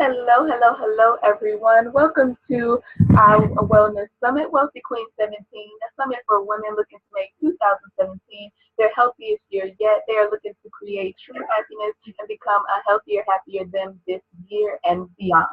Hello, hello, hello, everyone. Welcome to our Wellness Summit, Wealthy Queen 17, a summit for women looking to make 2017 their healthiest year yet. They are looking to create true happiness and become a healthier, happier them this year and beyond.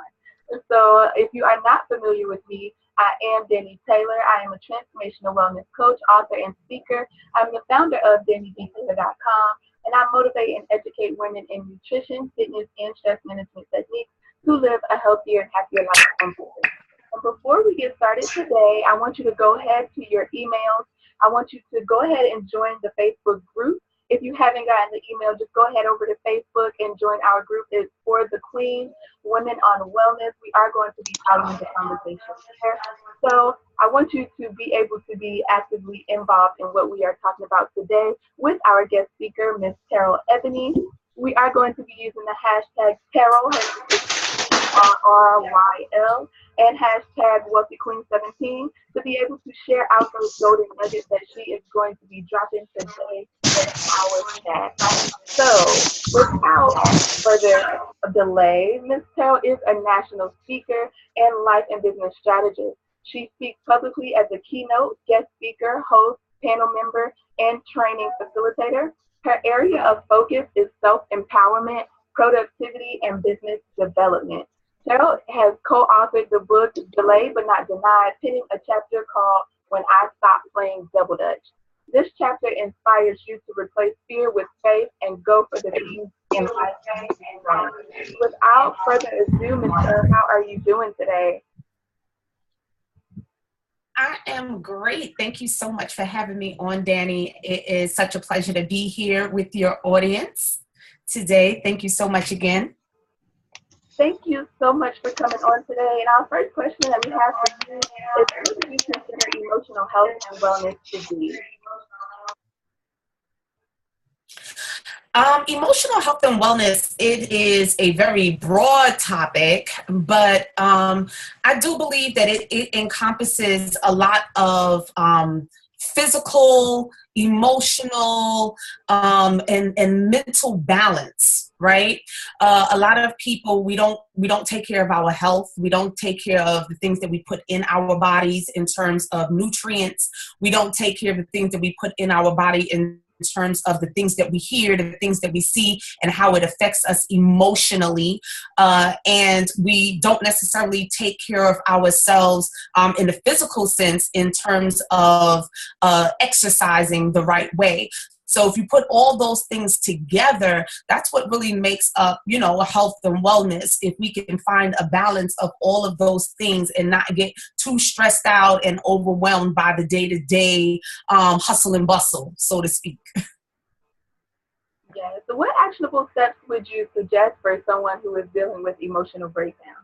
So, if you are not familiar with me, I am Danny Taylor. I am a transformational wellness coach, author, and speaker. I'm the founder of DannyDTaylor.com, and I motivate and educate women in nutrition, fitness, and stress management techniques to live a healthier and happier life on purpose. And before we get started today, I want you to go ahead to your emails. I want you to go ahead and join the Facebook group. If you haven't gotten the email, just go ahead over to Facebook and join our group. It's for the Queen Women on Wellness. We are going to be having the conversation there. So I want you to be able to be actively involved in what we are talking about today with our guest speaker, Ms. Terryl Ebony. We are going to be using the hashtag Terryl, RRYL, and hashtag Wealthy Queen 17 to be able to share out those golden nuggets that she is going to be dropping today in our chat. So, without further delay, Ms. Terrell is a national speaker and life and business strategist. She speaks publicly as a keynote, guest speaker, host, panel member, and training facilitator. Her area of focus is self-empowerment, productivity, and business development. Terrell has co-authored the book Delayed But Not Denied, penning a chapter called When I Stopped Playing Double Dutch. This chapter inspires you to replace fear with faith and go for the things in life. Without further ado, Ms. Terrell, how are you doing today? I am great. Thank you so much for having me on, Danny. It is such a pleasure to be here with your audience today. Thank you so much again. Thank you so much for coming on today. And our first question that we have for you is, what do you consider emotional health and wellness to be? Emotional health and wellness, it is a very broad topic, but I do believe that it encompasses a lot of physical, emotional, and mental balance, right? A lot of people, we don't take care of our health. We don't take care of the things that we put in our bodies in terms of nutrients. We don't take care of the things that we put in our body in terms of the things that we hear, the things that we see, and how it affects us emotionally. And we don't necessarily take care of ourselves in the physical sense in terms of exercising the right way. So if you put all those things together, that's what really makes up, health and wellness. If we can find a balance of all of those things and not get too stressed out and overwhelmed by the day-to-day hustle and bustle, so to speak. Yeah. So what actionable steps would you suggest for someone who is dealing with emotional breakdown?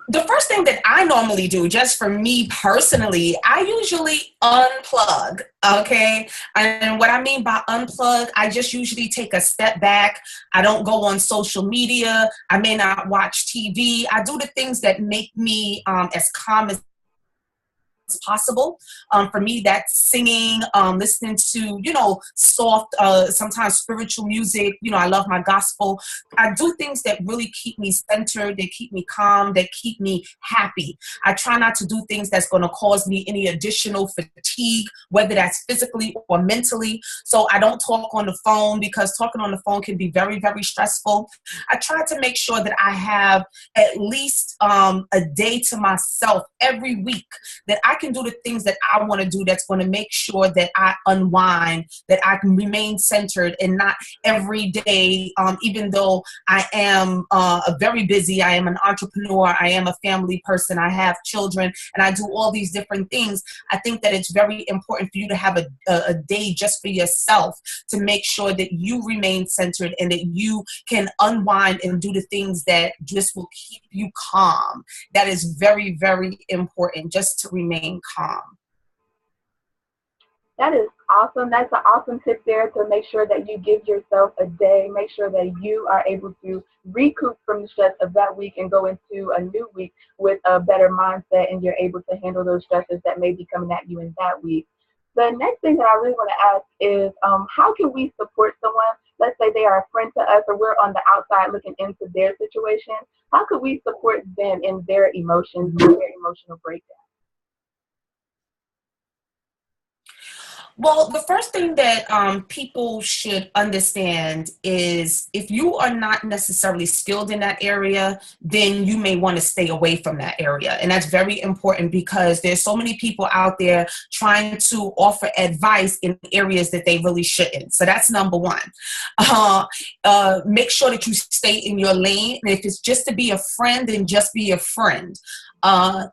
The first thing that I normally do, just for me personally, I usually unplug, okay? And what I mean by unplug, I just usually take a step back. I don't go on social media. I may not watch TV. I do the things that make me as calm as possible. For me, that's singing, listening to, soft, sometimes spiritual music. I love my gospel. I do things that really keep me centered, that keep me calm, that keep me happy. I try not to do things that's going to cause me any additional fatigue, whether that's physically or mentally. So I don't talk on the phone because talking on the phone can be very, very stressful. I try to make sure that I have at least a day to myself every week that I can do the things that I want to do that's going to make sure that I unwind, that I can remain centered and not every day, even though I am very busy, I am an entrepreneur, I am a family person, I have children, and I do all these different things. I think that it's very important for you to have a day just for yourself to make sure that you remain centered and that you can unwind and do the things that just will keep you calm. That is very, very important, just to remain calm. That is awesome. That's an awesome tip there to make sure that you give yourself a day, make sure that you are able to recoup from the stress of that week and go into a new week with a better mindset, and you're able to handle those stresses that may be coming at you in that week. The next thing that I really want to ask is how can we support someone? Let's say they they are a friend to us or we're on the outside looking into their situation, how could we support them in their emotions, in their emotional breakdown? Well, the first thing that people should understand is if you are not necessarily skilled in that area, then you may want to stay away from that area. And that's very important because there's so many people out there trying to offer advice in areas that they really shouldn't. So that's number one. Make sure that you stay in your lane. And if it's just to be a friend, then just be a friend.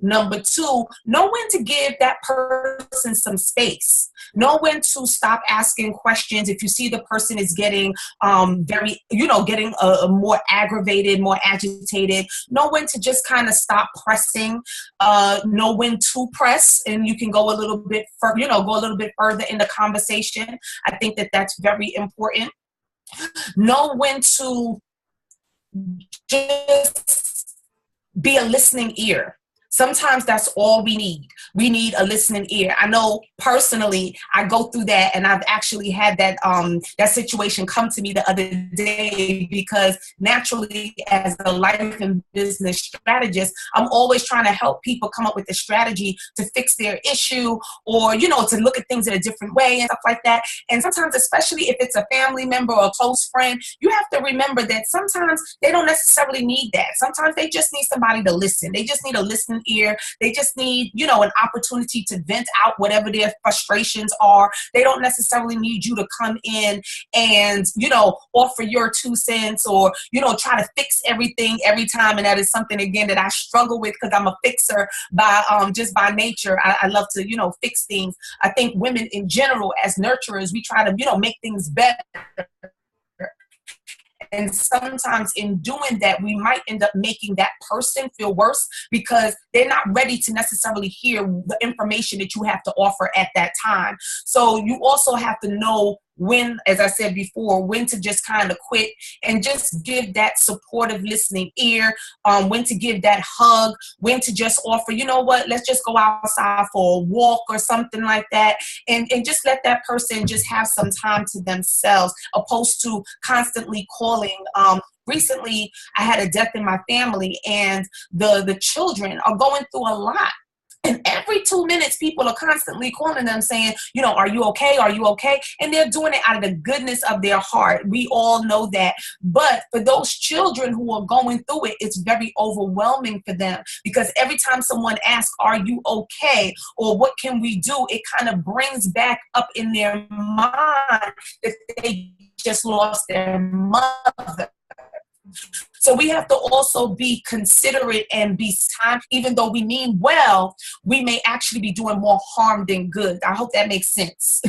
Number two, know when to give that person some space. Know when to stop asking questions. If you see the person is getting getting more aggravated, more agitated, know when to just kind of stop pressing. Know when to press, and you can go a little bit further in the conversation. I think that that's very important. Know when to just be a listening ear. Sometimes that's all we need. We need a listening ear. I know personally, I go through that, and I've actually had that situation come to me the other day because naturally, as a life and business strategist, I'm always trying to help people come up with a strategy to fix their issue or, to look at things in a different way and stuff like that. And sometimes, especially if it's a family member or a close friend, you have to remember that sometimes they don't necessarily need that. Sometimes they just need somebody to listen. They just need a listening ear. They just need, an opportunity to vent out whatever their frustrations are. They don't necessarily need you to come in and, offer your 2 cents or, try to fix everything every time. And that is something, again, that I struggle with because I'm a fixer just by nature. I love to, fix things. I think women in general, as nurturers, we try to, make things better. And sometimes in doing that, we might end up making that person feel worse because they're not ready to necessarily hear the information that you have to offer at that time. So you also have to know when, as I said before, when to just kind of quit and just give that supportive listening ear, when to give that hug, when to just offer, let's just go outside for a walk or something like that. And just let that person just have some time to themselves, opposed to constantly calling. Recently, I had a death in my family, and the children are going through a lot. And every 2 minutes, people are constantly calling them saying, are you okay? Are you okay? And they're doing it out of the goodness of their heart. We all know that. But for those children who are going through it, it's very overwhelming for them because every time someone asks, are you okay? Or what can we do? It kind of brings back up in their mind that they just lost their mother. So we have to also be considerate and be kind. Even though we mean well, we may actually be doing more harm than good. I hope that makes sense.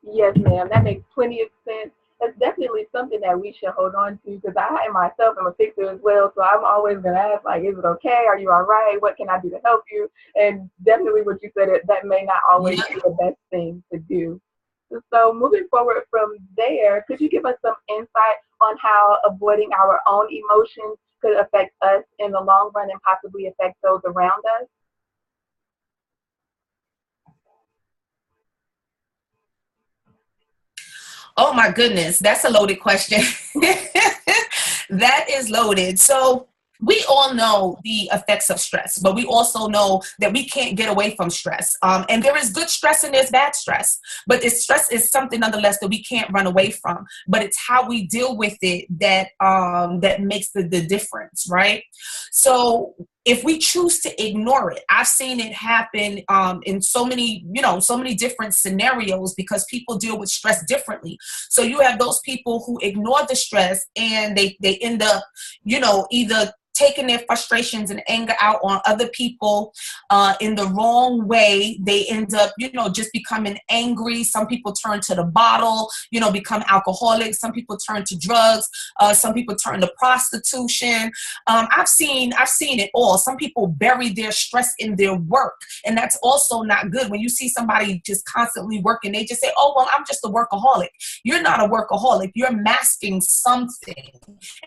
Yes, ma'am. That makes plenty of sense. That's definitely something that we should hold on to because I myself am a fixer as well. So I'm always going to ask, is it okay? Are you all right? What can I do to help you? And definitely what you said, that may not always be the best thing to do. So moving forward from there, could you give us some insight on how avoiding our own emotions could affect us in the long run and possibly affect those around us? Oh my goodness, that's a loaded question. That is loaded. So we all know the effects of stress, but we also know that we can't get away from stress. And there is good stress and there's bad stress, but this stress is something nonetheless that we can't run away from. But it's how we deal with it that makes the difference, right? So if we choose to ignore it, I've seen it happen in so many different scenarios because people deal with stress differently. So you have those people who ignore the stress and they end up, either taking their frustrations and anger out on other people in the wrong way. They end up, just becoming angry. Some people turn to the bottle, become alcoholics. Some people turn to drugs. Some people turn to prostitution. I've seen it all. Some people bury their stress in their work, and that's also not good. When you see somebody just constantly working, they just say, "Oh, well, I'm just a workaholic." You're not a workaholic. You're masking something,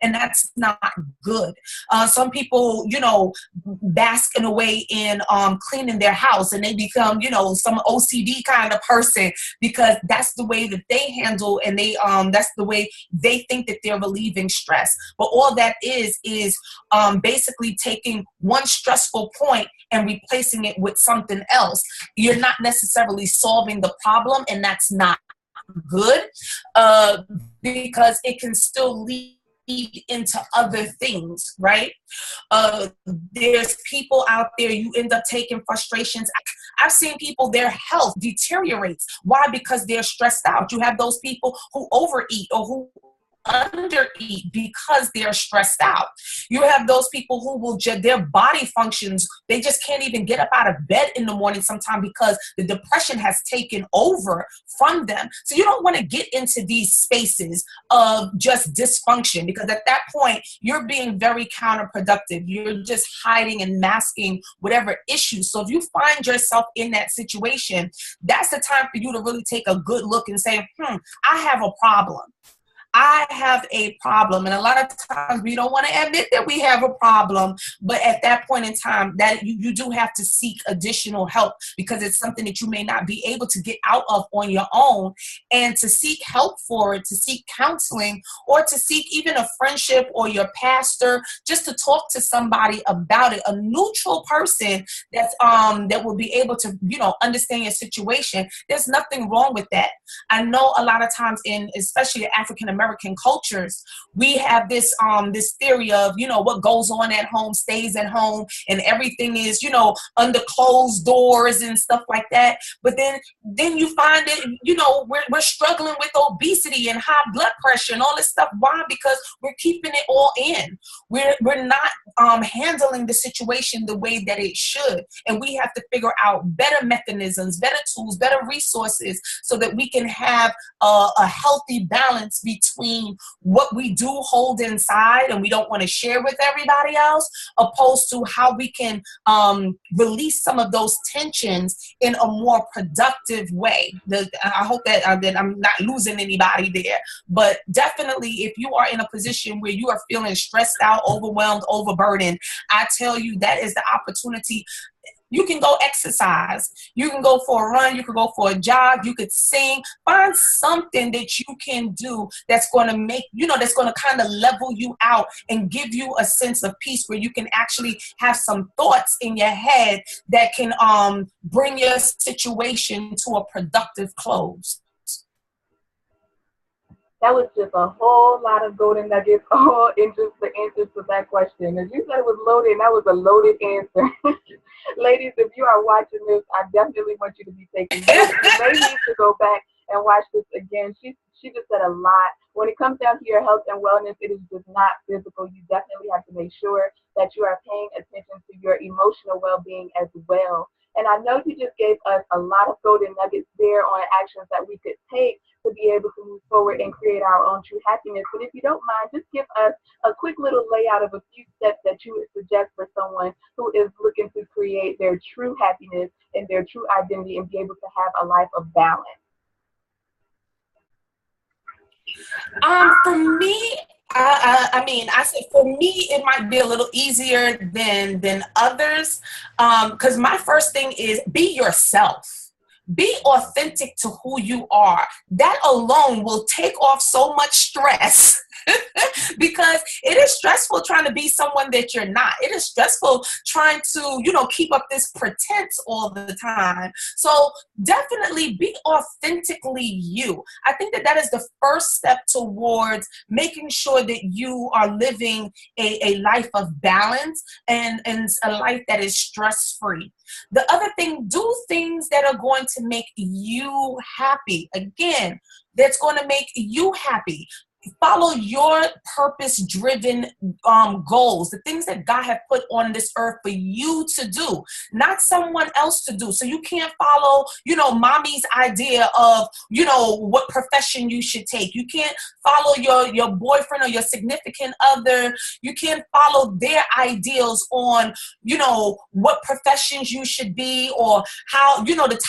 and that's not good. Some people, bask in a way in cleaning their house, and they become, some OCD kind of person because that's the way that they handle, and that's the way they think that they're relieving stress. But all that is basically taking one stressful point and replacing it with something else. You're not necessarily solving the problem, and that's not good, because it can still lead into other things, right? There's people out there, you end up taking frustrations. I've seen people, their health deteriorates. Why? Because they're stressed out. You have those people who overeat or who undereat because they're stressed out. You have those people who will their body functions, they just can't even get up out of bed in the morning sometimes because the depression has taken over from them. So you don't want to get into these spaces of just dysfunction, because at that point you're being very counterproductive. You're just hiding and masking whatever issues. So if you find yourself in that situation, that's the time for you to really take a good look and say, I have a problem. I have a problem. And a lot of times we don't want to admit that we have a problem, but at that point in time, that you do have to seek additional help, because it's something that you may not be able to get out of on your own. And to seek help for it, to seek counseling, or to seek even a friendship or your pastor, just to talk to somebody about it, a neutral person that's that will be able to understand your situation. There's nothing wrong with that. I know a lot of times especially African American cultures, we have this theory of what goes on at home stays at home, and everything is under closed doors and stuff like that. But then you find that we're struggling with obesity and high blood pressure and all this stuff. Why? Because we're keeping it all in. We're not handling the situation the way that it should, and we have to figure out better mechanisms, better tools, better resources, so that we can have a healthy balance between what we do hold inside and we don't want to share with everybody else, opposed to how we can release some of those tensions in a more productive way. I hope that I'm not losing anybody there, but definitely if you are in a position where you are feeling stressed out, overwhelmed, overburdened, I tell you that is the opportunity. You can go exercise. You can go for a run. You can go for a jog. You could sing. Find something that you can do that's going to make, that's going to kind of level you out and give you a sense of peace, where you can actually have some thoughts in your head that can bring your situation to a productive close. That was just a whole lot of golden nuggets, all in just the answers to that question. As you said it was loaded, and that was a loaded answer. Ladies, if you are watching this, I definitely want you to be taking notes. You may need to go back and watch this again. She just said a lot. When it comes down to your health and wellness, it is just not physical. You definitely have to make sure that you are paying attention to your emotional well-being as well. And I know you just gave us a lot of golden nuggets there on actions that we could take to be able to move forward and create our own true happiness. But if you don't mind, just give us a quick little layout of a few steps that you would suggest for someone who is looking to create their true happiness and their true identity and be able to have a life of balance. For me, I said for me, it might be a little easier than others, because my first thing is be yourself. Be authentic to who you are. That alone will take off so much stress because it is stressful trying to be someone that you're not. It is stressful trying to, keep up this pretense all the time. So definitely be authentically you. I think that is the first step towards making sure that you are living a life of balance and a life that is stress-free. The other thing, do things that are going to make you happy. Again, that's going to make you happy. Follow your purpose-driven goals, the things that God has put on this earth for you to do, not someone else to do. So you can't follow, mommy's idea of, what profession you should take. You can't follow your boyfriend or your significant other. You can't follow their ideals on, what professions you should be or how, the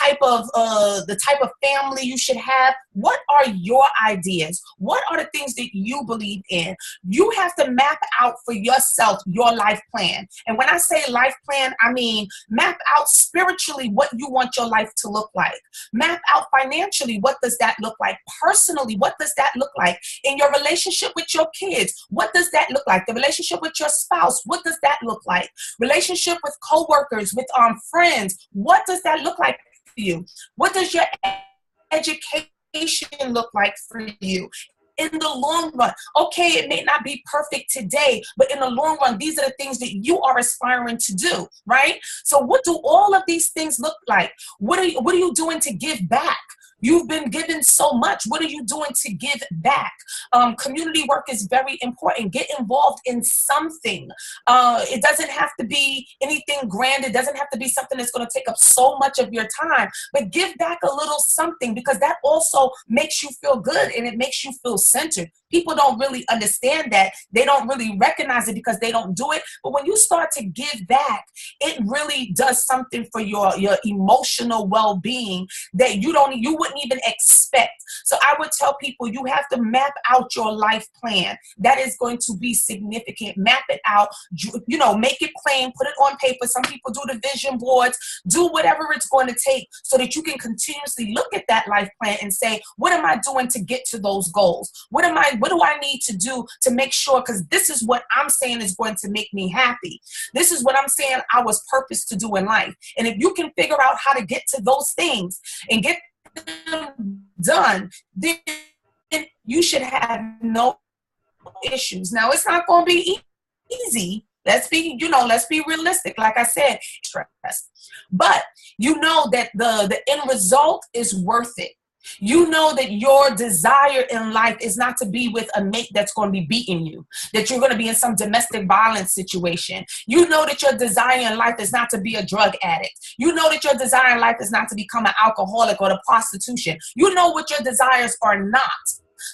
type of family you should have. What are your ideas? What are the things things that you believe in. You have to map out for yourself your life plan. And when I say life plan, I mean map out spiritually what you want your life to look like. Map out financially, what does that look like? Personally, what does that look like? In your relationship with your kids, what does that look like? The relationship with your spouse, what does that look like? Relationship with coworkers, with friends, what does that look like for you? What does your education look like for you? In the long run, okay, it may not be perfect today, but in the long run, these are the things that you are aspiring to do, right? So what do all of these things look like? What are you doing to give back? You've been given so much. What are you doing to give back? Community work is very important. Get involved in something. It doesn't have to be anything grand. It doesn't have to be something that's going to take up so much of your time, but give back a little something, because that also makes you feel good and it makes you feel centered. People don't really understand that. They don't really recognize it because they don't do it. But when you start to give back, it really does something for your emotional well-being that you wouldn't even expect. So I would tell people, you have to map out your life plan. That is going to be significant. Map it out, make it plain, put it on paper. Some people do the vision boards, do whatever it's going to take so that you can continuously look at that life plan and say, what am I doing to get to those goals? What do I need to do to make sure, because this is what I'm saying is going to make me happy. This is what I'm saying I was purposed to do in life. And if you can figure out how to get to those things and get them done, then you should have no issues. Now, it's not going to be easy. Let's be realistic. Like I said, stress. But you know that the end result is worth it. You know that your desire in life is not to be with a mate that's going to be beating you, that you're going to be in some domestic violence situation. You know that your desire in life is not to be a drug addict. You know that your desire in life is not to become an alcoholic or to prostitution. You know what your desires are not.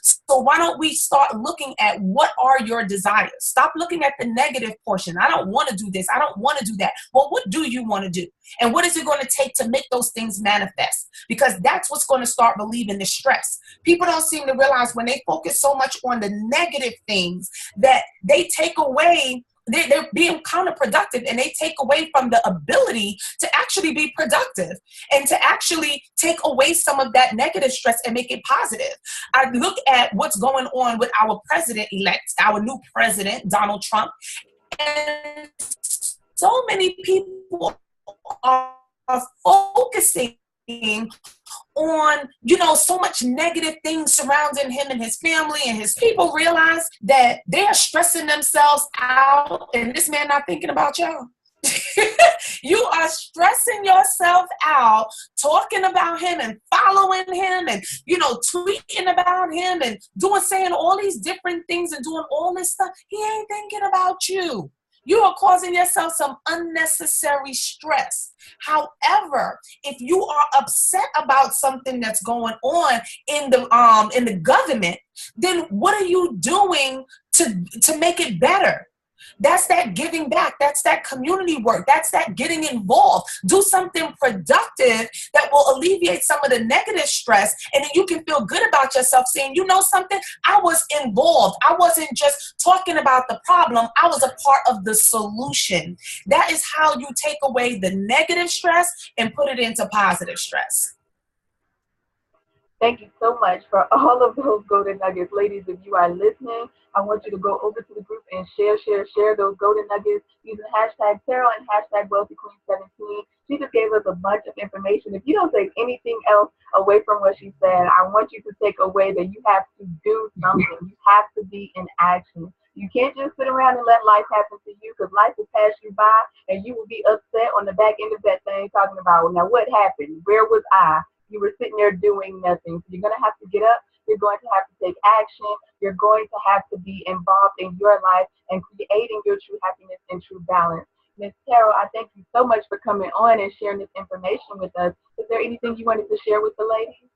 So why don't we start looking at what are your desires? Stop looking at the negative portion. I don't want to do this. I don't want to do that. Well, what do you want to do? And what is it going to take to make those things manifest? Because that's what's going to start relieving the stress. People don't seem to realize when they focus so much on the negative things that they take away, they're being counterproductive, and they take away from the ability to actually be productive and to actually take away some of that negative stress and make it positive. I look at what's going on with our president-elect, our new president, Donald Trump, and so many people are focusing on, so much negative things surrounding him and his family and his people. Realize that they're stressing themselves out, and this man not thinking about y'all. You are stressing yourself out talking about him and following him and tweeting about him and saying all these different things and doing all this stuff. He ain't thinking about you. You are causing yourself some unnecessary stress. However, if you are upset about something that's going on in the government, then what are you doing to make it better? That's that giving back. That's that community work. That's that getting involved. Do something productive that will alleviate some of the negative stress. And then you can feel good about yourself saying, you know something, I was involved. I wasn't just talking about the problem. I was a part of the solution. That is how you take away the negative stress and put it into positive stress. Thank you so much for all of those golden nuggets. Ladies, if you are listening, I want you to go over to the group and share those golden nuggets using hashtag Terryl and hashtag WealthyQueen17. She just gave us a bunch of information. If you don't take anything else away from what she said, I want you to take away that you have to do something. You have to be in action. You can't just sit around and let life happen to you, because life will pass you by and you will be upset on the back end of that thing talking about, well, now what happened? Where was I? You were sitting there doing nothing. So you're going to have to get up. You're going to have to take action. You're going to have to be involved in your life and creating your true happiness and true balance. Ms. Terryl, I thank you so much for coming on and sharing this information with us. Is there anything you wanted to share with the ladies?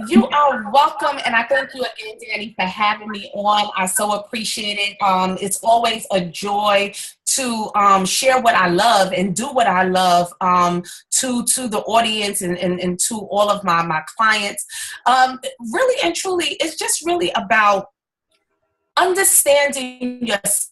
You are welcome, and I thank you again, Danny, for having me on. I so appreciate it. It's always a joy to share what I love and do what I love to the audience and to all of my clients. Really and truly, it's just really about understanding yourself,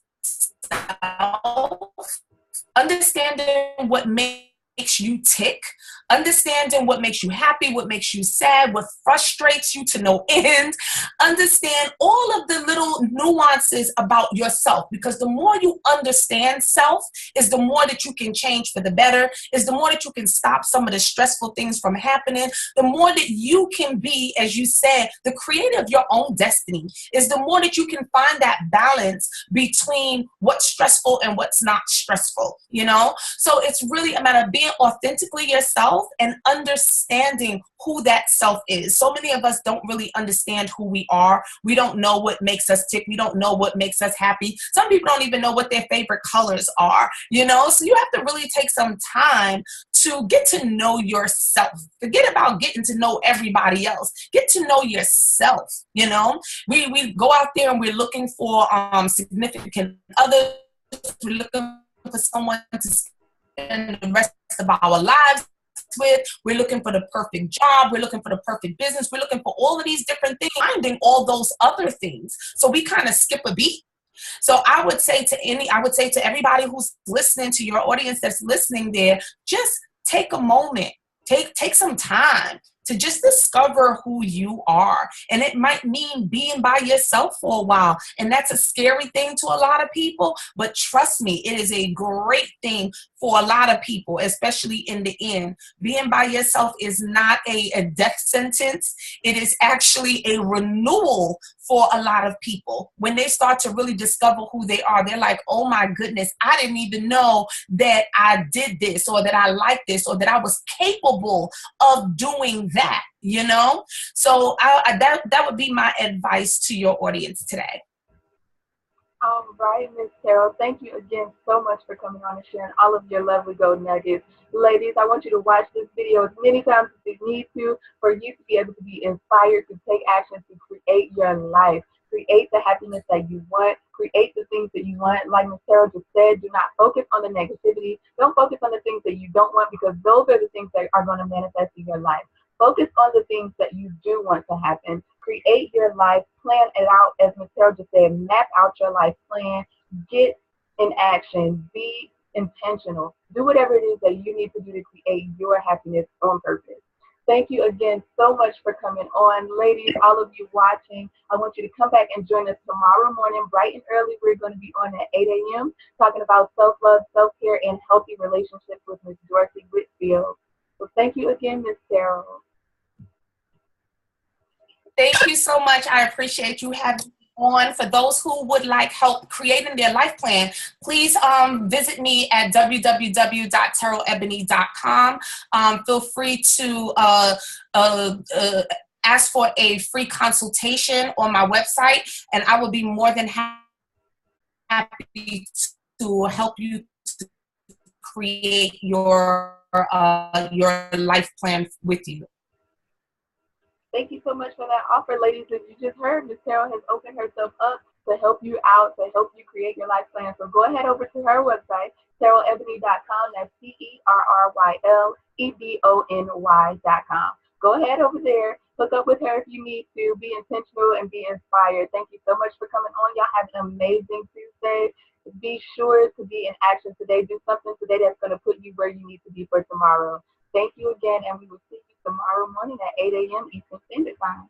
understanding what makes you tick, understanding what makes you happy, what makes you sad, what frustrates you to no end. Understand all of the little nuances about yourself, because the more you understand self is the more that you can change for the better, is the more that you can stop some of the stressful things from happening, the more that you can be, as you said, the creator of your own destiny, is the more that you can find that balance between what's stressful and what's not stressful, you know? So it's really a matter of being authentically yourself and understanding who that self is. So many of us don't really understand who we are. We don't know what makes us tick. We don't know what makes us happy. Some people don't even know what their favorite colors are, you know? So you have to really take some time to get to know yourself. Forget about getting to know everybody else. Get to know yourself, you know? We go out there and we're looking for significant others. We're looking for someone to spend the rest of our lives with. We're looking for the perfect job. We're looking for the perfect business. We're looking for all of these different things, finding all those other things. So we kind of skip a beat. So I would say to everybody who's listening, to your audience that's listening there, just take a moment, take some time to just discover who you are. And it might mean being by yourself for a while. And that's a scary thing to a lot of people. But trust me, it is a great thing for a lot of people, especially in the end. Being by yourself is not a death sentence. It is actually a renewal for a lot of people. When they start to really discover who they are, they're like, oh my goodness, I didn't even know that I did this, or that I like this, or that I was capable of doing that, you know? So that would be my advice to your audience today. All right, Ms. Terryl, thank you again so much for coming on and sharing all of your lovely gold nuggets. Ladies, I want you to watch this video as many times as you need to for you to be able to be inspired to take action to create your life. Create the happiness that you want. Create the things that you want. Like Ms. Terryl just said, do not focus on the negativity. Don't focus on the things that you don't want, because those are the things that are going to manifest in your life. Focus on the things that you do want to happen. Create your life, plan it out, as Ms. Terrell just said, map out your life plan, get in action, be intentional. Do whatever it is that you need to do to create your happiness on purpose. Thank you again so much for coming on. Ladies, all of you watching, I want you to come back and join us tomorrow morning, bright and early. We're going to be on at 8 a.m. talking about self-love, self-care, and healthy relationships with Ms. Dorothy Whitfield. So thank you again, Ms. Terrell. Thank you so much. I appreciate you having me on. For those who would like help creating their life plan, please visit me at www.terrylebony.com. Feel free to ask for a free consultation on my website, and I will be more than happy to help you to create your life plan with you. Thank you so much for that offer, ladies. As you just heard, Ms. Terrell has opened herself up to help you out, to help you create your life plan. So go ahead over to her website, terrylebony.com. That's TerrylEbony.com. Go ahead over there. Hook up with her if you need to. Be intentional and be inspired. Thank you so much for coming on. Y'all have an amazing Tuesday. Be sure to be in action today. Do something today that's going to put you where you need to be for tomorrow. Thank you again, and we will see you tomorrow morning at 8 a.m. Eastern Standard Time.